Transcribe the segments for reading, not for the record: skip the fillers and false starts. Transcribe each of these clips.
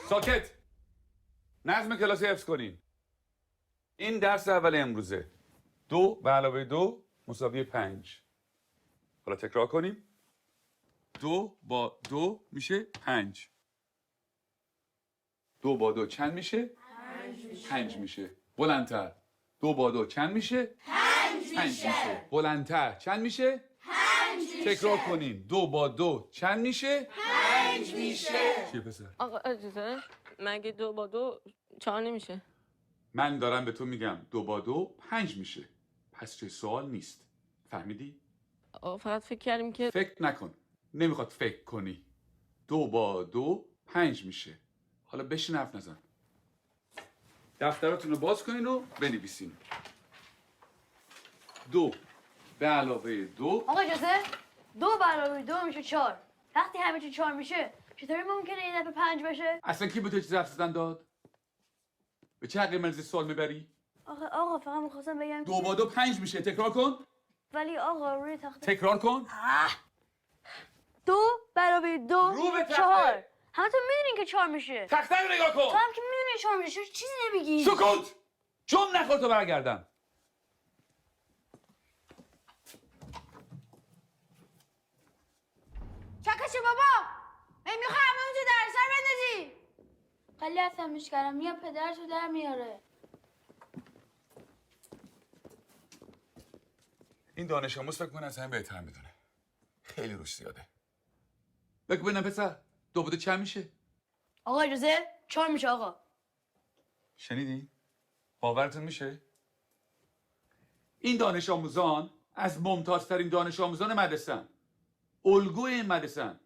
ساکت. نظم کلاس حفظ کنین. این درس اول امروزه. 2 به علاوه 2 مساوی 5. حالا تکرار کنیم. 2 با 2 میشه 5. 2 با 2 چند میشه؟ 5 میشه. بلندتر. 2 با 2 چند میشه؟ 5 میشه. بلندتر. چند میشه؟ 5 میشه. تکرار کنیم. 2 با 2 چند میشه؟ 5 میشه. چیه پسر؟ آقا اجازه مگه 2 با 2 4 نمیشه؟ من دارم به تو میگم 2 با 2 5 میشه. پس چه سوال نیست. فهمیدی؟ آقا فقط فکر کردیم که فکر نکن. نمیخواد فکر کنی. 2 با 2 5 میشه. حالا بشین حرف نزن. دفتراتون رو باز کنین و بنویسین. 2 به علاوه 2. آقا اجازه 2 به علاوه 2 میشه 4. وقتی همه چی 4 میشه چطوری ممکنه این دفعه 5 بشه؟ اصلا کی به تو چیز حرف زدن داد؟ به چه حقی مرزی سوال میبری؟ آقا فقط میخواستم بگم 2 با 2 5 میشه. تکرار کن. ولی آقا روی تخته تکرار کن. 2 به علاوه 2 رو به تخته. 4. همتون میدونین که 4 میشه. تخته رو نگاه تو کن. هم که میدونی 4 میشه چیزی نمیگی. سکوت. جم نخور تو برگردم. چکشه بابا. میخوای همه اونجا در سر بندازی. خیلی عصبیش کردم میاد پدرشو در میاره. این دانش آموز فکر کنه از همه بهتر میدونه. خیلی روش زیاده. بگو ببینم پسر 2 با 2 چند میشه؟ آقا اجازه 4 میشه آقا. شنیدی؟ باورتون میشه؟ این دانش آموزان از ممتازترین دانش آموزان مدرسه‌ان. الگوی این مدرسه‌ان.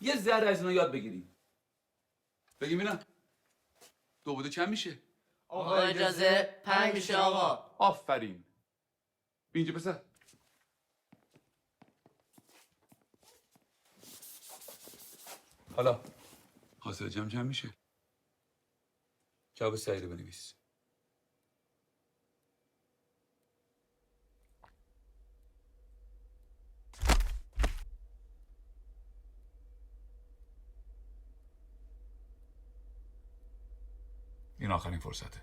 یه ذره از اینا یاد بگیریم. بگیم اینا 2 با 2 چند میشه؟ آقا اجازه 5 میشه آقا. آفرین. بیا اینجا پسر. حالا حاصل جمع چند میشه؟ جواب سعید رو بنویس. این آخرین فرصته.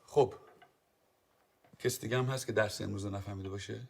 خب کسی دیگه هم هست که درس امروز رو نفهمیده باشه؟